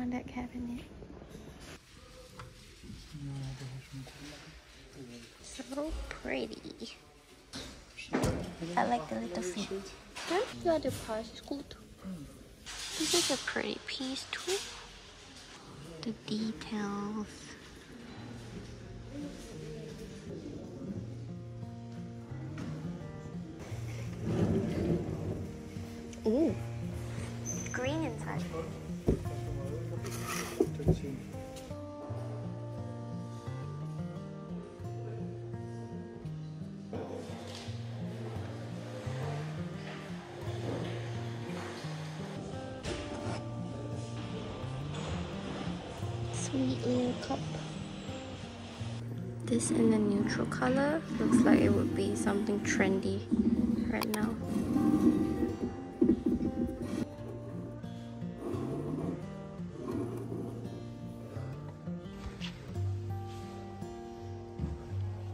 want that cabinet. So pretty. I like the little feet. The other part is good. This is a pretty piece too. The details. Ooh, green inside. Sweet little cup. This in a neutral color looks like it would be something trendy right now.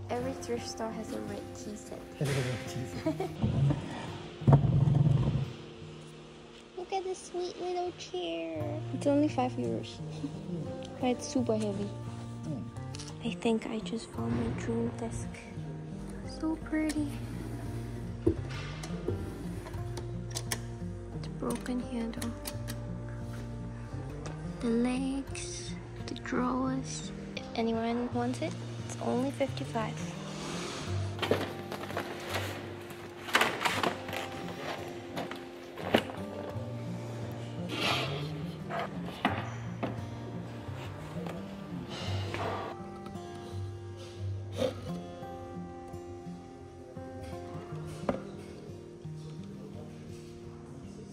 Every thrift store has a red tea set. Look at this sweet little chair. It's only €5, but it's super heavy. I think I just found my dream desk. So pretty. It's broken here though. The legs, the drawers. If anyone wants it, it's only $55.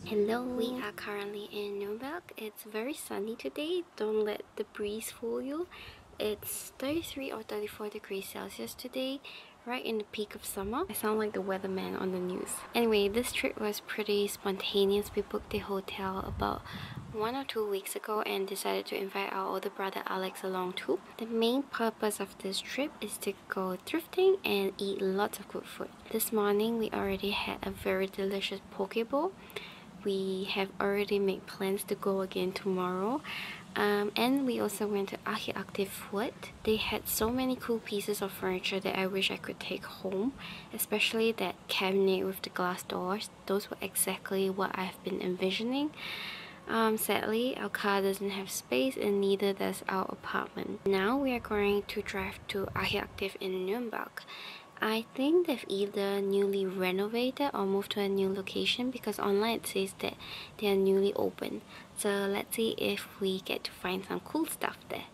Hello, we are currently in Nürnberg. It's very sunny today. Don't let the breeze fool you. It's 33 or 34 degrees Celsius today, right in the peak of summer. I sound like the weatherman on the news. Anyway, this trip was pretty spontaneous. We booked the hotel about 1 or 2 weeks ago and decided to invite our older brother Alex along too. The main purpose of this trip is to go thrifting and eat lots of good food. This morning we already had a very delicious poke bowl. We have already made plans to go again tomorrow. And we also went to Archeaktiv Fürth. They had so many cool pieces of furniture that I wish I could take home, especially that cabinet with the glass doors. Those were exactly what I've been envisioning. Sadly, our car doesn't have space and neither does our apartment. Now we are going to drive to Archeaktiv in Nürnberg. I think they've either newly renovated or moved to a new location because online it says that they are newly open. So let's see if we get to find some cool stuff there.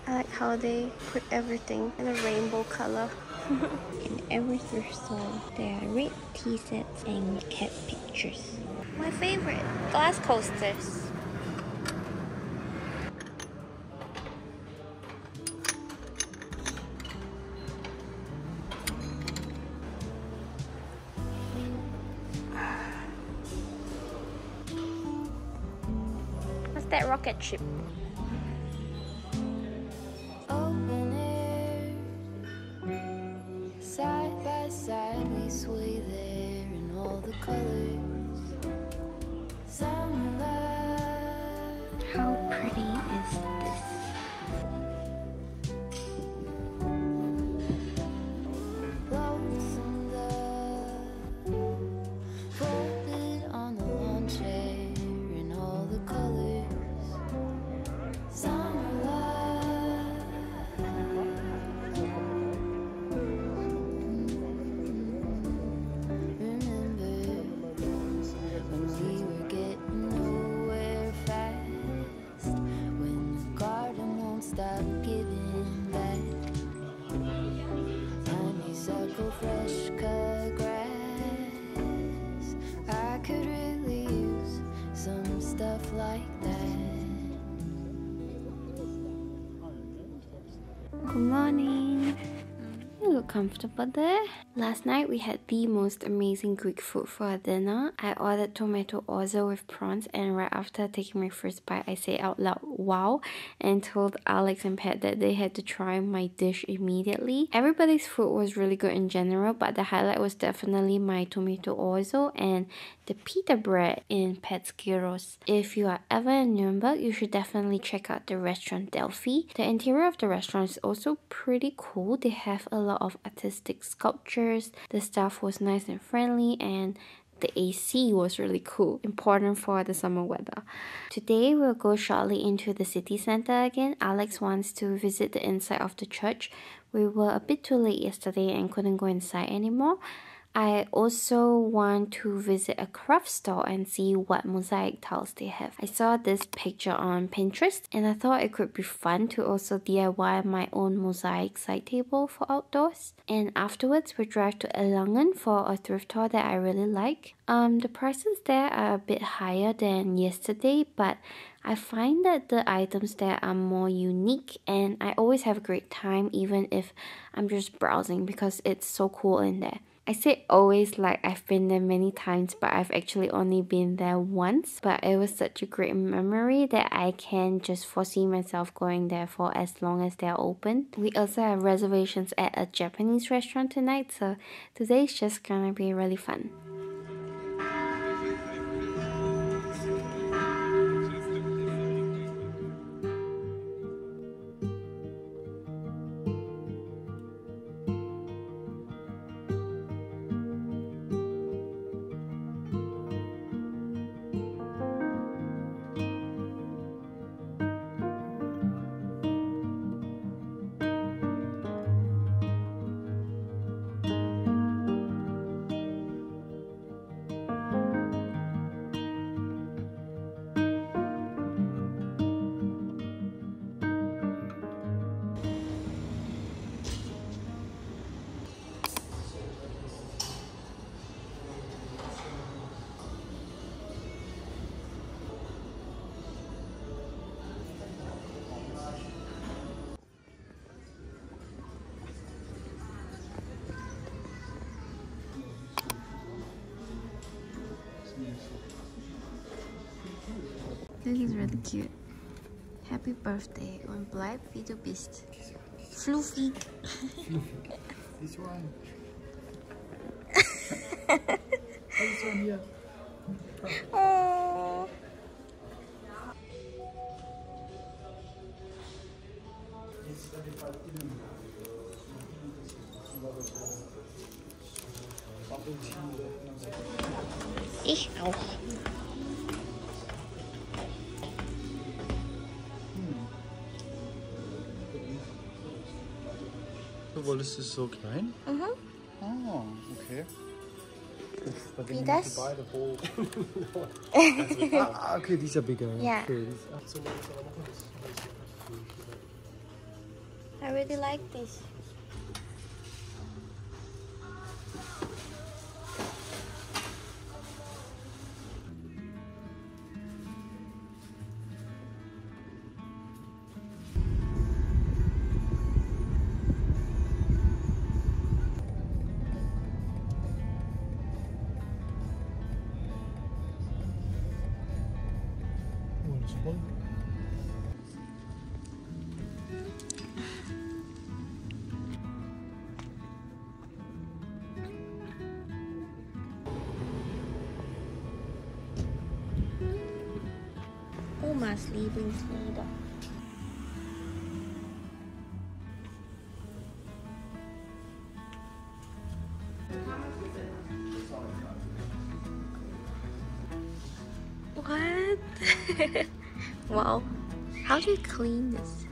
I like how they put everything in a rainbow color. In every thrift store, there are red tea sets and cat pictures. My favorite, glass coasters. What's that rocket ship? Open air, side by side we sway there in all the colors. How pretty is this? comfortable there. Last night we had the most amazing Greek food for dinner. I ordered tomato orzo with prawns, and right after taking my first bite I said out loud wow and told Alex and Pat that they had to try my dish immediately. Everybody's food was really good in general, but the highlight was definitely my tomato orzo and the pita bread in Pat's gyros. If you are ever in Nuremberg, you should definitely check out the restaurant Delphi. The interior of the restaurant is also pretty cool. They have a lot of artistic sculptures. The staff was nice and friendly, and the AC was really cool, important for the summer weather. Today we'll go shortly into the city center again. Alex wants to visit the inside of the church. We were a bit too late yesterday and couldn't go inside anymore. I also want to visit a craft store and see what mosaic tiles they have. I saw this picture on Pinterest and I thought it could be fun to also DIY my own mosaic side table for outdoors. And afterwards we drive to Erlangen for a thrift store that I really like. The prices there are a bit higher than yesterday, but I find that the items there are more unique and I always have a great time even if I'm just browsing because it's so cool in there. I say always like I've been there many times, but I've actually only been there once. But it was such a great memory that I can just foresee myself going there for as long as they're open. We also have reservations at a Japanese restaurant tonight, so today's just gonna be really fun. This is really cute. Happy birthday und bleib wie du bist. Fluffy. This one. This one here. Oh. Ich auch. Du wolltest es so klein? Mhm. Oh, okay. Da Wie das? Beide hoch. Okay, dieser bigger. Yeah. Okay, I really like this. Omas Lieblingslieder. What? Wow. How do you clean this?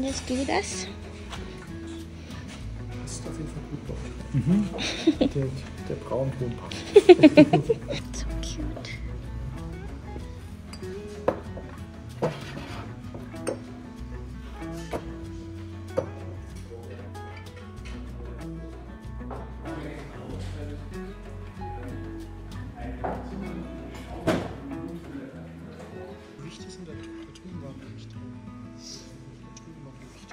let's do this. Das ist auf jeden Fall gut dort. Der Braunton passt. So cute. Lichter sind da drüben waren Lichter. Da drüben waren Lichter.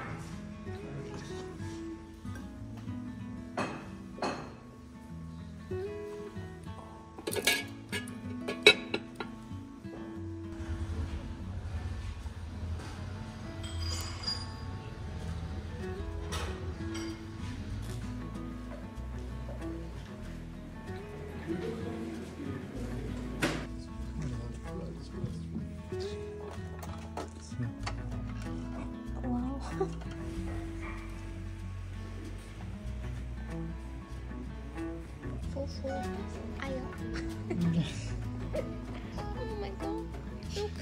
Wow. Full. Ayo. Oh my god. Look.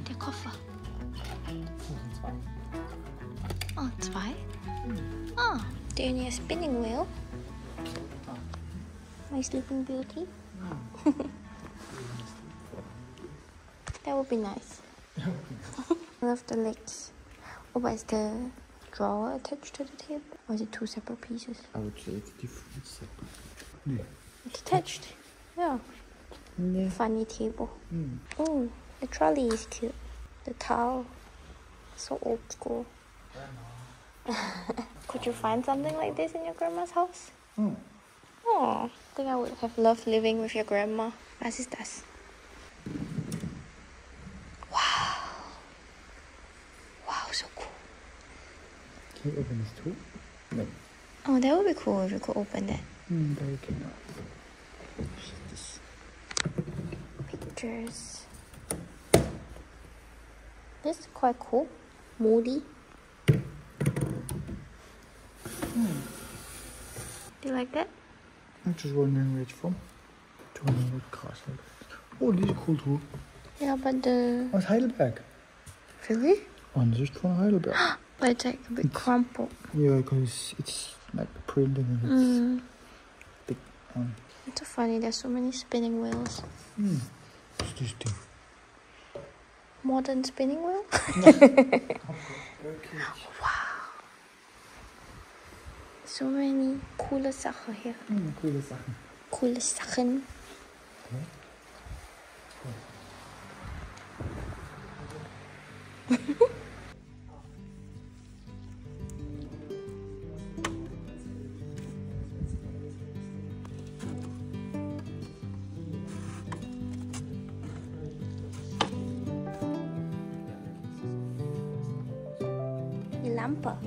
Der Koffer. Oh, 2. Oh, do you need a spinning wheel? My sleeping beauty. That would be nice. I love the legs. Oh, but is the drawer attached to the table? Or is it 2 separate pieces? I would say it's different separate. Nee. It's attached. Yeah. Nee. Funny table. Oh, the trolley is cute. The towel. So old school. Could you find something like this in your grandma's house? Oh, I think I would have loved living with your grandma. Was ist das? Wow. Wow, so cool. Can you open this too? No. Oh, that would be cool if you could open that. There you can. This. Pictures. This is quite cool. Moody. Do you like that? I'm just wondering where it's from. 200 Castle. Oh, these are cool too. Yeah, but the... Aus Heidelberg. Really? Ansicht von Heidelberg. But it's like a bit crumpled. Yeah, because it's like printing and it's big. It's so funny, there's so many spinning wheels. What's this thing? Modern spinning wheel? Wow. So many coole Sachen hier. Coole Sachen. Coole Sachen. Die Lampe.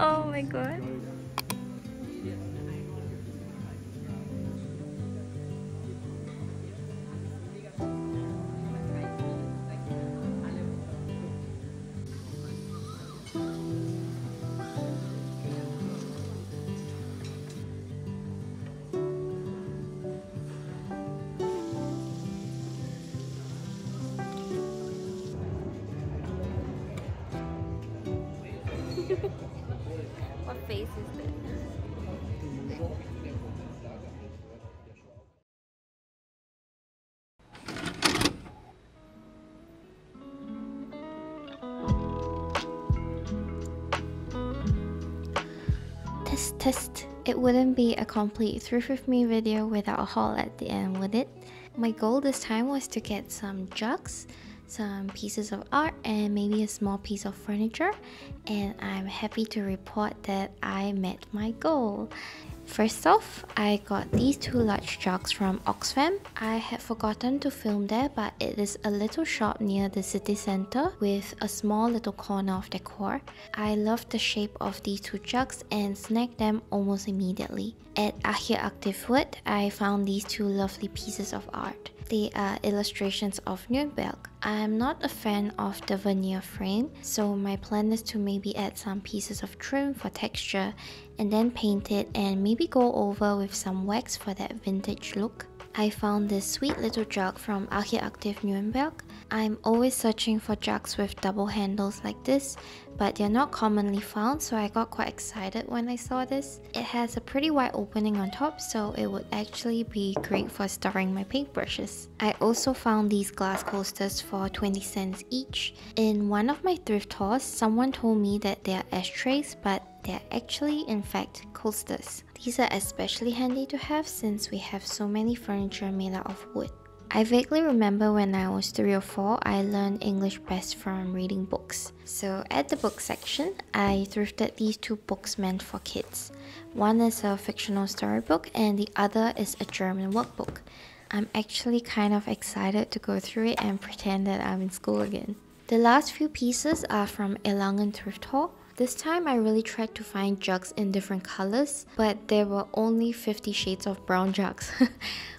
Oh my god. What face is this? Test. Test. It wouldn't be a complete thrift with me video without a haul at the end, would it? My goal this time was to get some jugs, some pieces of art, and maybe a small piece of furniture, and I'm happy to report that I met my goal. First off, I got these two large jugs from Oxfam. I had forgotten to film there, but it is a little shop near the city center with a small little corner of decor. I loved the shape of these two jugs and snagged them almost immediately. At Archeaktiv Fürth, I found these two lovely pieces of art. They are illustrations of Nürnberg. I am not a fan of the veneer frame, so my plan is to maybe add some pieces of trim for texture and then paint it and maybe go over with some wax for that vintage look. I found this sweet little jug from Archeaktiv Nürnberg. I'm always searching for jugs with double handles like this, but they're not commonly found, so I got quite excited when I saw this. It has a pretty wide opening on top, so it would actually be great for storing my paintbrushes. I also found these glass coasters for 20 cents each. In one of my thrift hauls, someone told me that they are ashtrays, but they're actually in fact coasters. These are especially handy to have since we have so many furniture made out of wood. I vaguely remember when I was 3 or 4, I learned English best from reading books. So at the book section, I thrifted these two books meant for kids. One is a fictional storybook and the other is a German workbook. I'm actually kind of excited to go through it and pretend that I'm in school again. The last few pieces are from Erlangen thrift haul. This time I really tried to find jugs in different colors, but there were only 50 shades of brown jugs.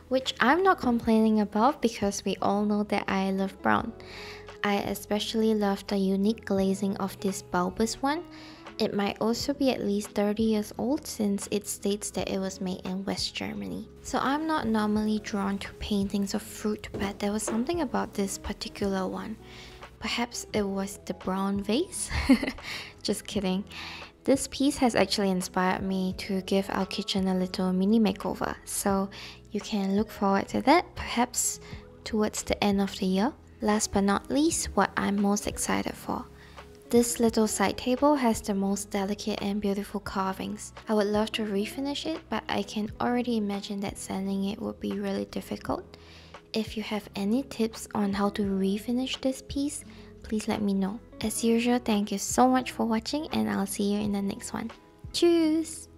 Which I'm not complaining about because we all know that I love brown. I especially love the unique glazing of this bulbous one. It might also be at least 30 years old since it states that it was made in West Germany. So I'm not normally drawn to paintings of fruit, but there was something about this particular one. Perhaps it was the brown vase? Just kidding. This piece has actually inspired me to give our kitchen a little mini makeover, so you can look forward to that perhaps towards the end of the year. Last but not least, what I'm most excited for. This little side table has the most delicate and beautiful carvings. I would love to refinish it, but I can already imagine that sanding it would be really difficult. If you have any tips on how to refinish this piece, please let me know. As usual, thank you so much for watching and I'll see you in the next one. Tschüss!